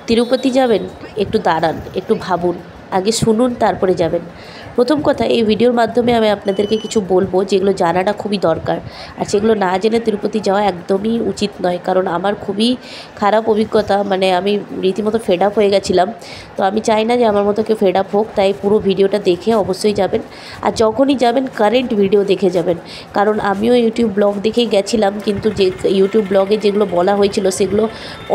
তিরুপতি যাবেন, একটু দাঁড়ান, একটু ভাবুন, আগে শুনুন তারপরে যাবেন। প্রথম কথা, এই ভিডিওর মাধ্যমে আমি আপনাদেরকে কিছু বলবো যেগুলো জানাটা খুবই দরকার, আর সেগুলো না জেনে তিরুপতি যাওয়া একদমই উচিত নয়। কারণ আমার খুবই খারাপ অভিজ্ঞতা, মানে আমি রীতিমতো ফেড আপ হয়ে গেছিলাম। তো আমি চাই না যে আমার মতো কেউ ফেড আপ হোক, তাই পুরো ভিডিওটা দেখে অবশ্যই যাবেন। আর যখনই যাবেন কারেন্ট ভিডিও দেখে যাবেন, কারণ আমিও ইউটিউব ব্লগ দেখেই গেছিলাম, কিন্তু যে ইউটিউব ব্লগে যেগুলো বলা হয়েছিল সেগুলো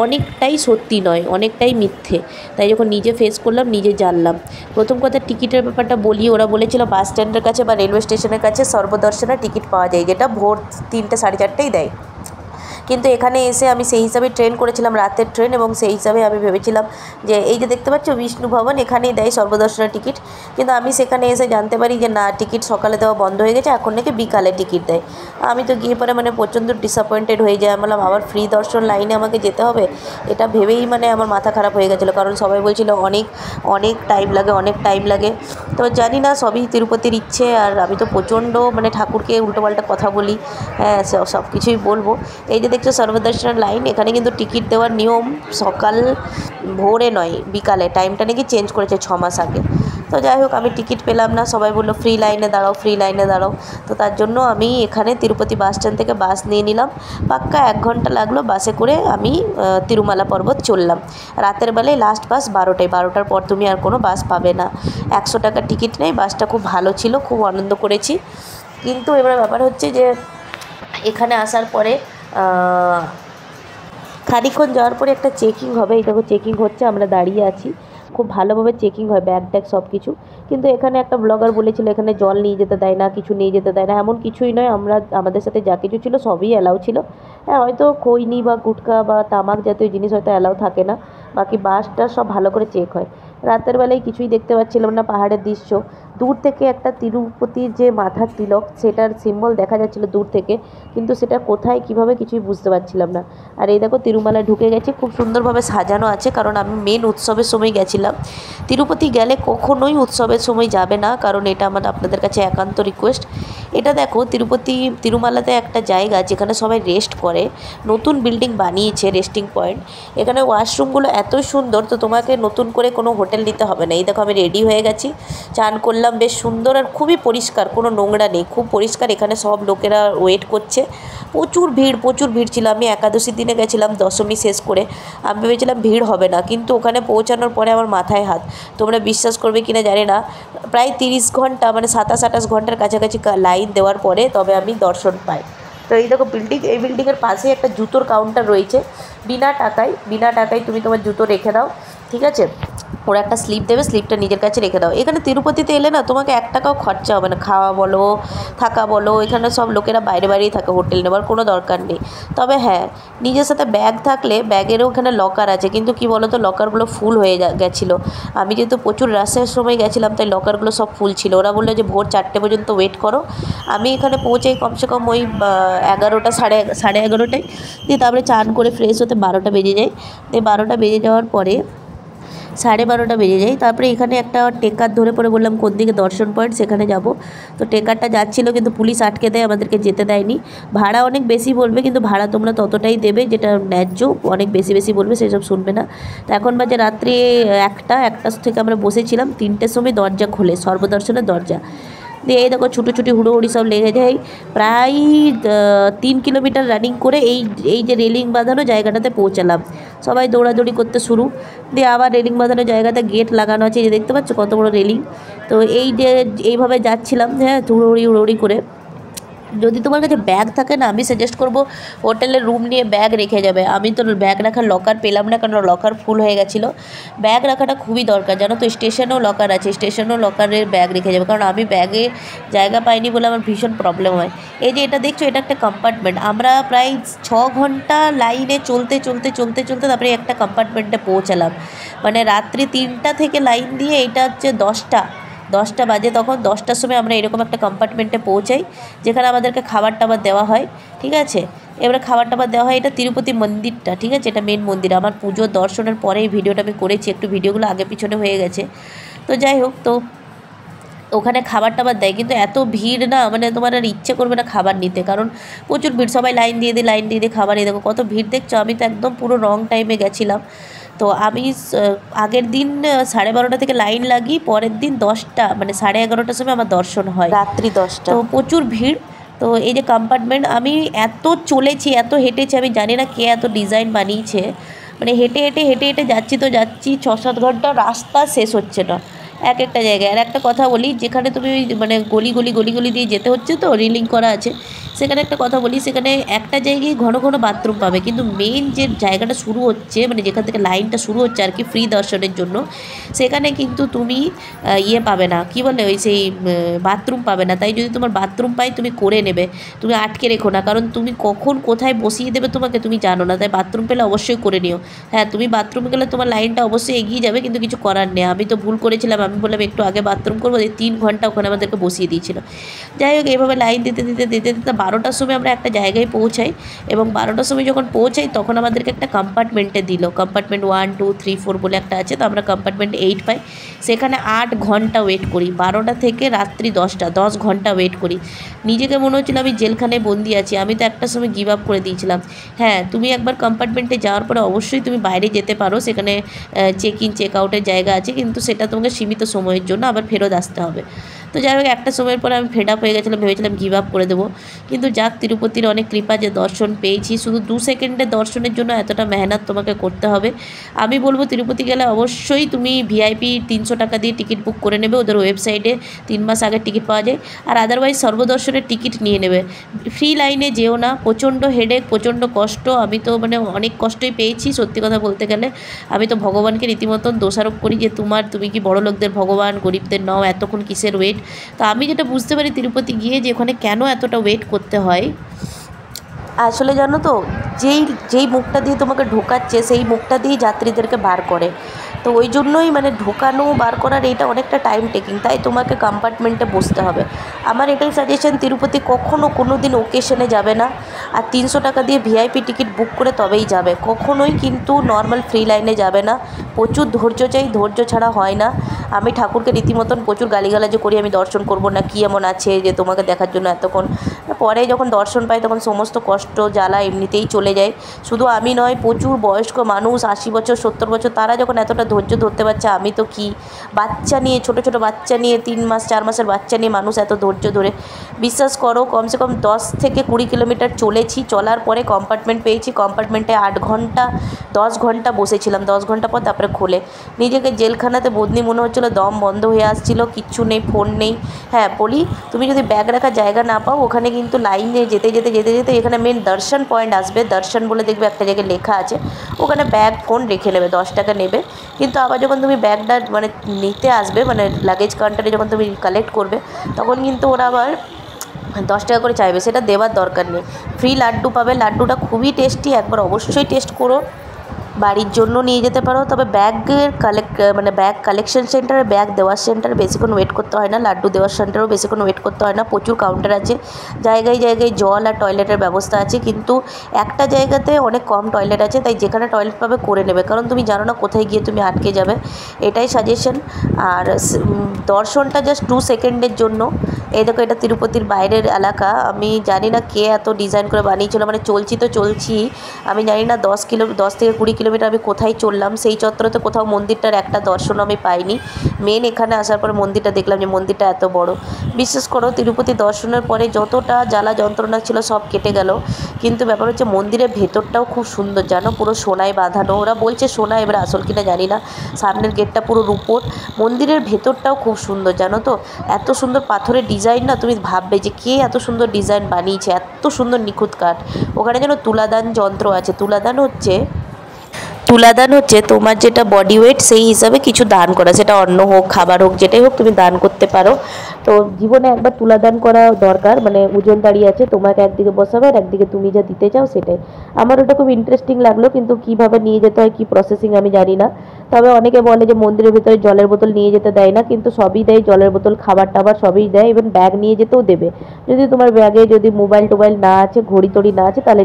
অনেকটাই সত্যি নয়, অনেকটাই মিথ্যে। তাই যখন নিজে ফেস করলাম, নিজে জানলাম। প্রথম কথা, টিকিটের ব্যাপারটা বলি। ওরা বলেছিল বাস স্ট্যান্ডের কাছে বা রেলওয়ে স্টেশনের কাছে সর্বদর্শনে টিকিট পাওয়া যায়, যেটা ভোর 3টে 4:30 দেয়। কিন্তু এখানে এসে আমি সেই হিসাবে ট্রেন করেছিলাম, রাতের ট্রেন, এবং সেই হিসাবে আমি ভেবেছিলাম যে এই যে দেখতে পাচ্ছ বিষ্ণু ভবন, এখানেই দেয় সর্বদর্শনের টিকিট। কিন্তু আমি সেখানে এসে জানতে পারি যে না, টিকিট সকালে দেওয়া বন্ধ হয়ে গেছে, এখন নাকি বিকালে টিকিট দেয়। আমি তো গিয়ে পরে মানে প্রচণ্ড ডিসঅ্যাপয়েন্টেড হয়ে যায়। আমি বললাম আবার ফ্রি দর্শন লাইনে আমাকে যেতে হবে, এটা ভেবেই মানে আমার মাথা খারাপ হয়ে গেছিলো। কারণ সবাই বলছিল অনেক অনেক টাইম লাগে, অনেক টাইম লাগে। তো জানি না, সবই তিরুপতির ইচ্ছে। আর আমি তো প্রচণ্ড মানে ঠাকুরকে উল্টোপাল্টা কথা বলি, হ্যাঁ সব কিছুই বলবো। এই যে দেখছো সর্বদর্শন লাইন, এখানে কিন্তু টিকিট দেওয়ার নিয়ম সকাল ভোরে নয়, বিকালে। টাইমটা নাকি চেঞ্জ করেছে 6 মাস আগে। তো যাই হোক, আমি টিকিট পেলাম না। সবাই বললো ফ্রি লাইনে দাঁড়াও, ফ্রি লাইনে দাঁড়াও। তো তার জন্য আমি এখানে তিরুপতি বাস স্ট্যান্ড থেকে বাস নিয়ে নিলাম। পাক্কা 1 ঘন্টা লাগলো বাসে করে আমি তিরুমালা পর্বত চললাম। রাতের বেলায় লাস্ট বাস 12টায়, 12টার পর তুমি আর কোনো বাস পাবে না। 100 টাকা টিকিট নেই। বাসটা খুব ভালো ছিল, খুব আনন্দ করেছি। কিন্তু এবার ব্যাপার হচ্ছে যে এখানে আসার পরে খানিকক্ষণ যাওয়ার পরে একটা চেকিং হবে। এই দেখো চেকিং হচ্ছে, আমরা দাঁড়িয়ে আছি। খুব ভালোভাবে চেকিং হয়, ব্যাগ ট্যাগ সব কিছু। কিন্তু এখানে একটা ব্লগার বলেছিল এখানে জল নিয়ে যেতে দেয় না, কিছু নিয়ে যেতে দেয় না। এমন কিছুই নয়, আমাদের সাথে যা কিছু ছিল সবই অ্যালাউ ছিল। হ্যাঁ, হয়তো খৈনি বা গুটখা বা তামাক জাতীয় জিনিস হয়তো অ্যালাউ থাকে না, বাকি বাসটা সব ভালো করে চেক হয়। রাতের বেলায় কিছুই দেখতে পাচ্ছিলাম না, পাহাড়ের দৃশ্য। দূর থেকে একটা তিরুপতির যে মাথার তিলক, সেটার সিম্বল দেখা যাচ্ছিলো দূর থেকে, কিন্তু সেটা কোথায় কীভাবে কিছুই বুঝতে পারছিলাম না। আর এই দেখো তিরুমালায় ঢুকে গেছি, খুব সুন্দরভাবে সাজানো আছে। কারণ আমি মেন উৎসবের সময় গেছিলাম। তিরুপতি গেলে কখনোই উৎসবের সময় যাবে না, কারণ এটা আপনাদের কাছে একান্ত রিকোয়েস্ট। এটা দেখো তিরুমালাতে একটা জায়গা যেখানে সবাই রেস্ট করে, নতুন বিল্ডিং বানিয়েছে, রেস্টিং পয়েন্ট। এখানে ওয়াশরুমগুলো এত সুন্দর, তো তোমাকে নতুন করে কোনো হোটেল নিতে হবে না। এই দেখো আমি রেডি হয়ে গেছি, চান করলাম, বেশ সুন্দর আর খুবই পরিষ্কার, কোনো নোংরা নেই, খুব পরিষ্কার। এখানে সব লোকেরা ওয়েট করছে। প্রচুর ভিড় ছিল। আমি একাদশীর দিনে গেছিলাম, দশমী শেষ করে। আমি ভেবেছিলাম ভিড় হবে না, কিন্তু ওখানে পৌঁছানোর পরে আমার মাথায় হাত। তোমরা বিশ্বাস করবে কিনা জানি না, প্রায় 30 ঘন্টা মানে 27-28 ঘন্টার কাছাকাছি লাইন দেওয়ার পরে তবে আমি দর্শন পাই। তো এই দেখো বিল্ডিং, এই বিল্ডিংয়ের পাশেই একটা জুতোর কাউন্টার রয়েছে। বিনা টাকায় তুমি তোমার জুতো রেখে দাও, ঠিক আছে। ওরা একটা স্লিপ দেবে, স্লিপটা নিজের কাছে রেখে দাও। এখানে তিরুপতিতে এলে না তোমাকে 1 টাকাও খরচা হবে না, খাওয়া বলো, থাকা বলো। এখানে সব লোকেরা বাইরেই থাকে, হোটেল নেওয়ার কোনো দরকার নেই। তবে হ্যাঁ, নিজের সাথে ব্যাগ থাকলে ব্যাগেরও ওখানে লকার আছে, কিন্তু কি বলো তো, লকারগুলো ফুল হয়ে গেছিলো। আমি যেহেতু প্রচুর রাশের সময় গেছিলাম, তাই লকারগুলো সব ফুল ছিল। ওরা বললো যে ভোর 4টে পর্যন্ত ওয়েট করো। আমি এখানে পৌঁছাই কমসে কম ওই 11টা, সাড়ে 11টায়। দিয়ে তারপরে চান করে ফ্রেশ হতে 12টা বেজে যায়। দিয়ে 12টা বেজে যাওয়ার পরে 12:30 বেজে যায়। তারপরে এখানে একটা ট্রেকার ধরে পড়ে বললাম কোন দিকে দর্শন পয়েন্ট, সেখানে যাব। তো ট্রেকারটা যাচ্ছিলো, কিন্তু পুলিশ আটকে দেয়, আমাদেরকে যেতে দেয়নি। ভাড়া অনেক বেশি বলবে, কিন্তু ভাড়া তোমরা ততটাই দেবে যেটা ন্যায্য। অনেক বেশি বলবে, সেসব শুনবে না। তো এখন বাজে রাত্রি 1টা থেকে আমরা বসেছিলাম। 3টের সময় দরজা খোলে, সর্বদর্শনের দরজা। দিয়ে এই দেখো ছুটোছুটি হুড়োহুড়ি সব লেগে যায়। প্রায় 3 কিলোমিটার রানিং করে এই যে রেলিং বাঁধানো জায়গাটাতে পৌঁছালাম। সবাই দৌড়াদৌড়ি করতে শুরু। দিয়ে আবার রেলিং বাঁধানো জায়গাতে গেট লাগানো আছে, যে দেখতে পাচ্ছ কত বড় রেলিং। তো এইভাবে যাচ্ছিলাম, হ্যাঁ, হুড়োহুড়ি করে। যদি তোমার কাছে ব্যাগ থাকে না, আমি সাজেস্ট করবো হোটেলের রুম নিয়ে ব্যাগ রেখে যাবে। আমি তো ব্যাগ রাখার লকার পেলাম না, কারণ লকার ফুল হয়ে গেছিলো। ব্যাগ রাখাটা খুবই দরকার, জানো তো। স্টেশনেও লকার আছে, স্টেশনেও লকারের ব্যাগ রেখে যাবে, কারণ আমি ব্যাগে জায়গা পাইনি বলে আমার ভীষণ প্রবলেম হয়। এই যে এটা দেখছো, এটা একটা কম্পার্টমেন্ট। আমরা প্রায় 6 ঘন্টা লাইনে চলতে তারপরে একটা কম্পার্টমেন্টে পৌঁছালাম। মানে রাত্রি 3টা থেকে লাইন দিয়ে, এটা হচ্ছে 10টা বাজে তখন। 10টার সময় আমরা এরকম একটা কম্পার্টমেন্টে পৌঁছাই, যেখানে আমাদেরকে খাবার টাবার দেওয়া হয়, ঠিক আছে। এবারে খাবার টাবার দেওয়া হয়, এটা তিরুপতি মন্দিরটা, ঠিক আছে, এটা মেন মন্দির। আমার পুজো দর্শনের পরে এই ভিডিওটা আমি করেছি, একটু ভিডিওগুলো আগে পিছনে হয়ে গেছে। তো যাই হোক, তো ওখানে খাবার টাবার দেয়, কিন্তু এত ভিড় না, মানে তোমার আর ইচ্ছে করবে না খাবার নিতে, কারণ প্রচুর ভিড়। সবাই লাইন দিয়ে খাবার। এই দেখো কত ভিড় দেখছো। আমি তো একদম পুরো রং টাইমে গেছিলাম। তো আমি আগের দিন 12:30 থেকে লাইন লাগিয়ে পরের দিন 10টা মানে 11:30টার সময় আমার দর্শন হয়, রাত্রি 10টা। তো প্রচুর ভিড়। তো এই যে কম্পার্টমেন্ট, আমি এত চলেছি, এত হেঁটেছি, আমি জানি না কে এত ডিজাইন বানিয়েছে। মানে হেঁটে হেঁটে হেঁটে হেঁটে যাচ্ছি তো যাচ্ছি, 6-7 ঘন্টা রাস্তা শেষ হচ্ছে না এক একটা জায়গায়। আর একটা কথা বলি, যেখানে তুমি মানে গলি গলি গলি গলি দিয়ে যেতে হচ্ছে, তো রিলিং করা আছে, সেখানে একটা কথা বলি, সেখানে একটা জায়গায় ঘন ঘন বাথরুম পাবে, কিন্তু মেইন যে জায়গাটা শুরু হচ্ছে, মানে যেখান থেকে লাইনটা শুরু হচ্ছে আর কি ফ্রি দর্শনের জন্য, সেখানে কিন্তু তুমি ইয়ে পাবে না, কি বলে ওই সেই বাথরুম পাবে না। তাই যদি তোমার বাথরুম পাই তুমি করে নেবে, তুমি আটকে রেখো না, কারণ তুমি কখন কোথায় বসিয়ে দেবে তোমাকে তুমি জানো না। তাই বাথরুম পেলে অবশ্যই করে নিও। হ্যাঁ, তুমি বাথরুমে গেলে তোমার লাইনটা অবশ্যই এগিয়ে যাবে, কিন্তু কিছু করার নেই। আমি তো ভুল করেছিলাম, আমি বললাম একটু আগে বাথরুম করবো, 3 ঘন্টা ওখানে আমাদেরকে বসিয়ে দিয়েছিল। যাই হোক, এইভাবে লাইন দিতে দিতে দিতে দিতে 12টার সময় আমরা একটা জায়গায় পৌঁছাই, এবং 12টার সময় যখন পৌঁছাই তখন আমাদেরকে একটা কম্পার্টমেন্টে দিল। কম্পার্টমেন্ট 1, 2, 3, 4 বলে একটা আছে, তো আমরা কম্পার্টমেন্ট 8 পাই। সেখানে 8 ঘন্টা ওয়েট করি, 12টা থেকে রাত্রি 10টা, 10 ঘন্টা ওয়েট করি। নিজেকে মনে হচ্ছিল আমি জেলখানায় বন্দি আছি। আমি তো একটা সময় গিভ আপ করে দিয়েছিলাম। হ্যাঁ, তুমি একবার কম্পার্টমেন্টে যাওয়ার পরে অবশ্যই তুমি বাইরে যেতে পারো, সেখানে চেক ইন চেক আউটের জায়গা আছে, কিন্তু সেটা তোমাকে সীমিত সময়ের জন্য আবার ফেরত আসতে হবে। তো যাই হোক, একটা সময়ের পরে আমি ফেড আপ হয়ে গেছিলাম, ভেবেছিলাম গিভ আপ করে দেবো, কিন্তু যাক, তিরুপতির অনেক কৃপা যে দর্শন পেয়েছি। শুধু 2 সেকেন্ডের দর্শনের জন্য এতটা মেহনত তোমাকে করতে হবে। আমি বলবো তিরুপতি গেলে অবশ্যই তুমি ভিআইপি 300 টাকা দিয়ে টিকিট বুক করে নেবে, ওদের ওয়েবসাইটে 3 মাস আগে টিকিট পাওয়া যায়। আর আদারওয়াইজ সর্বদর্শনের টিকিট নিয়ে নেবে, ফ্রি লাইনে যেও না, প্রচণ্ড হেডেক, প্রচণ্ড কষ্ট। আমি তো মানে অনেক কষ্টই পেয়েছি সত্যি কথা বলতে গেলে। আমি তো ভগবানকে রীতিমতন দোষারোপ করি যে তুমি কি বড় লোকদের ভগবান, গরিবদের নও, এতক্ষণ কিসের ওয়েট। তো আমি যেটা বুঝতে পারি তিরুপতি গিয়ে যে ওখানে কেন এতটা ওয়েট করতে হয়, আসলে জানো তো, যেই যেই মুখটা দিয়ে তোমাকে ঢোকাচ্ছে সেই মুখটা দিয়েই যাত্রীদেরকে বার করে। তো ওই জন্যই মানে ঢোকানো বার করার এইটা অনেকটা টাইম টেকিং, তাই তোমাকে কম্পার্টমেন্টে বসতে হবে। আমার এটাই সাজেশন, তিরুপতি কখনও কোনো দিন ওকেশনে যাবে না, আর 300 টাকা দিয়ে ভিআইপি টিকিট বুক করে তবেই যাবে, কখনোই কিন্তু নর্মাল ফ্রি লাইনে যাবে না। প্রচুর ধৈর্য চাই, ধৈর্য ছাড়া হয় না। আমি ঠাকুরকে রীতিমতন প্রচুর গালিগালাজও করি, আমি দর্শন করব না, কী এমন আছে যে তোমাকে দেখার জন্য এতক্ষণ। পরে যখন দর্শন পাই তখন সমস্ত কষ্ট জ্বালা এমনিতেই চলে যায়। শুধু আমি নয়, প্রচুর বয়স্ক মানুষ 80 বছর 70 বছর, তারা যখন এতটা ধৈর্য ধরতে পারছে, আমি তো কি, বাচ্চা নিয়ে, ছোটো ছোটো বাচ্চা নিয়ে, 3 মাস 4 মাসের বাচ্চা নিয়ে মানুষ এত ধৈর্য ধরে। বিশ্বাস করো, কমসে কম 10 থেকে 20 কিলোমিটার চলেছি, চলার পরে কম্পার্টমেন্ট পেয়েছি। কম্পার্টমেন্টে 8 ঘন্টা 10 ঘন্টা বসেছিলাম, 10 ঘন্টা পর তারপরে খোলে। নিজেকে জেলখানাতে বদনি মনে হচ্ছিলো, দম বন্ধ হয়ে আসছিলো, কিচ্ছু নেই, ফোন নেই। হ্যাঁ বলি, তুমি যদি ব্যাগ রাখার জায়গা না পাও, ওখানে কিন্তু লাইনে যেতে যেতে যেতে যেতে এখানে মেন দর্শন পয়েন্ট আসবে, দর্শন বলে দেখবে একটা জায়গায় লেখা আছে, ওখানে ব্যাগ ফোন রেখে নেবে, 10 টাকা নেবে। কিন্তু আবার যখন তুমি ব্যাগটা মানে নিতে আসবে, মানে লাগেজ কাউন্টারে যখন তুমি কালেক্ট করবে, তখন কিন্তু ওরা আবার 10 টাকা করে চাইবে, সেটা দেওয়ার দরকার নেই। ফ্রি লাড্ডু পাবে, লাড্ডুটা খুবই টেস্টি, একবার অবশ্যই টেস্ট করো। বাড়ির জন্য নিয়ে যেতে পারো, তবে ব্যাগের মানে ব্যাগ কালেকশন সেন্টারে, ব্যাগ দেওয়ার সেন্টারে বেশিক্ষণ ওয়েট করতে হয় না, লাড্ডু দেওয়ার সেন্টারেও বেশিক্ষণ ওয়েট করতে হয় না, প্রচুর কাউন্টার আছে, জায়গায় জায়গায় জল আর টয়লেটের ব্যবস্থা আছে, কিন্তু একটা জায়গাতে অনেক কম টয়লেট আছে, তাই যেখানে টয়লেট পাবে করে নেবে, কারণ তুমি জানো না কোথায় গিয়ে তুমি আটকে যাবে, এটাই সাজেশন। আর দর্শনটা জাস্ট 2 সেকেন্ডের জন্য। এই দেখো, এটা তিরুপতির বাইরের এলাকা, আমি জানি না কে এত ডিজাইন করে বানিয়েছিল, মানে চলছি তো চলছি, আমি জানি না 10 থেকে 20 কিলোমিটার আমি কোথায় চললাম, সেই চত্বরতে কোথাও মন্দিরটার একটা দর্শন আমি পাইনি। মেন এখানে আসার পর মন্দিরটা দেখলাম যে মন্দিরটা এত বড়। বিশ্বাস করো, তিরুপতি দর্শনের পরে যতটা জ্বালা যন্ত্রণা ছিল সব কেটে গেল, কিন্তু ব্যাপার হচ্ছে মন্দিরের ভেতরটাও খুব সুন্দর, জানো, পুরো সোনায় বাঁধানো, ওরা বলছে সোনা, এবার আসল কিনা জানি না। সামনের গেটটা পুরো রূপোর, মন্দিরের ভেতরটাও খুব সুন্দর, জানো তো, এত সুন্দর পাথরের ডিজাইন না, তুমি ভাববে যে কে এত সুন্দর ডিজাইন বানিয়েছে, এত সুন্দর নিখুঁত কাঠ। ওখানে যেন তুলাদান যন্ত্র আছে, তুলাদান হচ্ছে তোমার যেটা বডি ওয়েট সেই হিসাবে কিছু দান করা, সেটা অন্ন হোক, খাবার হোক, যেটাই হোক তুমি দান করতে পারো। তো জীবনে একবার তুলাদান করা দরকার, মানে ওজন দাঁড়িয়ে আছে, তোমাকে একদিকে বসাবে আর একদিকে তুমি যা দিতে চাও সেটাই। আমার ওটা খুব ইন্টারেস্টিং লাগলো, কিন্তু কীভাবে নিয়ে যেতে হয়, কী প্রসেসিং আমি জানি না। তবে অনেকে বলে যে মন্দিরের ভিতরে জলের বোতল নিয়ে যেতে দেয় না, কিন্তু সবই দেয়, জলের বোতল, খাবার টাবার সবই দেয়, ইভেন ব্যাগ নিয়ে যেতেও দেবে। যদি তোমার ব্যাগে যদি মোবাইল টোবাইল না আছে, ঘড়ি টড়ি না আছে, তাহলে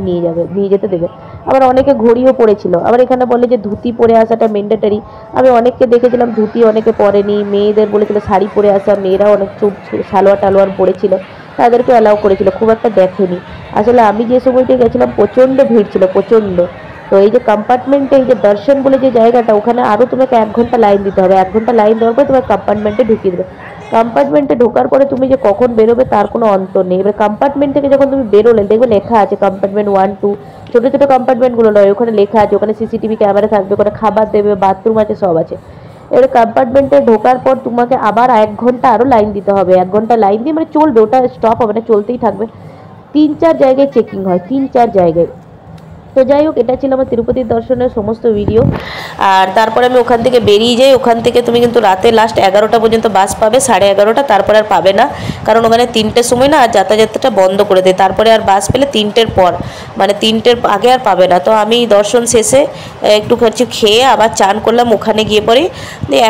নিয়ে যেতে দেবে। আবার অনেকে ঘড়িও পরেছিল। আবার এখানে বলে যে ধুতি পরে আসাটা ম্যান্ডেটরি। আমি অনেককে দেখেছিলাম ধুতি অনেকে পরেনি, মেয়েদের বলেছিল শাড়ি পরে আসা, মেয়েরাও অনেক চুপ সালোয়ার টালোয়ার পরেছিল, তাদেরকে অ্যালাউ করেছিল, খুব একটা দেখেনি। আসলে আমি যে সময়টা গেছিলাম প্রচণ্ড ভিড় ছিল, প্রচণ্ড, তো এই যে কম্পার্টমেন্টে এই যে দর্শন বলে যে জায়গাটা, ওখানে আরও তোমাকে 1 ঘন্টা লাইন দিতে হবে। 1 ঘন্টা লাইন দেওয়ার পর তোমার কম্পার্টমেন্টে ঢুকিয়ে দেবে। কম্পার্টমেন্টে ঢোকার পরে তুমি যে কখন বেরোবে তার কোনো অন্তর নেই। এবার কম্পার্টমেন্ট থেকে যখন তুমি বেরোলে দেখবে লেখা আছে কম্পার্টমেন্ট 1, 2, ছোটো ছোটো কম্পার্টমেন্টগুলো নয়, ওখানে লেখা আছে, ওখানে সিসিটিভি ক্যামেরা থাকবে, ওখানে খাবার দেবে, বাথরুম আছে, সব আছে। এবার কম্পার্টমেন্টে ঢোকার পর তোমাকে আবার 1 ঘন্টা আরও লাইন দিতে হবে। 1 ঘন্টা লাইন দিয়ে মানে চলবে, ওটা স্টপ হবে না, চলতেই থাকবে। 3-4 জায়গায় চেকিং হয়, 3-4 জায়গায়। তো যাই হোক, এটা ছিল আমার তিরুপতির দর্শনের সমস্ত ভিডিও। আর তারপরে আমি ওখান থেকে বেরিয়ে যাই। ওখান থেকে তুমি কিন্তু রাতে লাস্ট 11টা পর্যন্ত বাস পাবে, 11:30, তারপরে আর পাবে না, কারণ ওখানে 3টের সময় না আর যাতায়াতটা বন্ধ করে দেয়। তারপরে আর বাস পেলে 3টের পর, মানে 3টের আগে আর পাবে না। তো আমি দর্শন শেষে একটু কিছু খেয়ে আবার চান করলাম। ওখানে গিয়ে পরে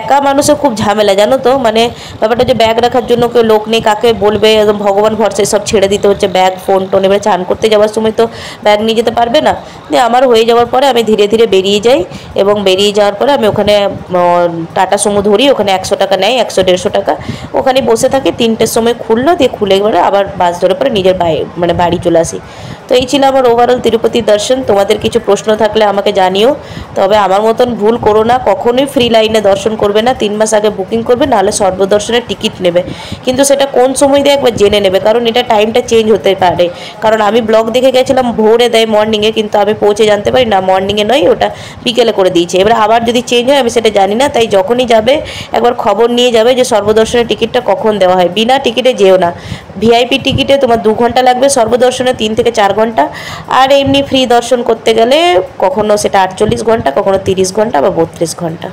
একা মানুষের খুব ঝামেলা, জানো তো, মানে ব্যাপারটা যে ব্যাগ রাখার জন্য কেউ লোক নেই, কাকে বলবে, একদম ভগবান ভরসায় সব ছেড়ে দিতে হচ্ছে, ব্যাগ ফোন টোন। এবার চান করতে যাওয়ার সময় তো ব্যাগ নিয়ে যেতে পারবে না। আমার হয়ে যাওয়ার পরে আমি ধীরে ধীরে বেরিয়ে যাই, এবং বেরিয়ে যাওয়ার পরে আমি ওখানে টাটা সুমো ধরি। ওখানে 100 টাকা নেয়, 100-150 টাকা। ওখানে বসে থাকি, 3টের সময় খুললো, দিয়ে খুলে এবারে আবার বাস ধরে পরে নিজের মানে বাড়ি চলে আসি। তো এই ছিল আমার ওভারঅল তিরুপতির দর্শন। তোমাদের কিছু প্রশ্ন থাকলে আমাকে জানিও। তবে আমার মতন ভুল করো না, কখনোই ফ্রি লাইনে দর্শন করবে না। 3 মাস আগে বুকিং করবে, নাহলে সর্বদর্শনের টিকিট নেবে, কিন্তু সেটা কোন সময় দেয় একবার জেনে নেবে, কারণ এটা টাইমটা চেঞ্জ হতে পারে। কারণ আমি ব্লগ দেখে গেছিলাম ভোরে দেয়, মর্নিংয়ে, কিন্তু আমি পৌঁছে জানতে পারি না মর্নিংয়ে নয়, ওটা বিকেলে করে দিয়েছে। এবার আবার যদি চেঞ্জ হয় আমি সেটা জানি না, তাই যখনই যাবে একবার খবর নিয়ে যাবে যে সর্বদর্শনের টিকিটটা কখন দেওয়া হয়। বিনা টিকিটে যেও না। ভিআইপি টিকিটে তোমার 2 ঘন্টা লাগবে, সর্বদর্শনে 3 থেকে 4 ঘন্টা। আর এমনি ফ্রি দর্শন করতে গেলে কখনো সেটা 48 ঘন্টা, কখনো 30 ঘন্টা বা 32 ঘন্টা।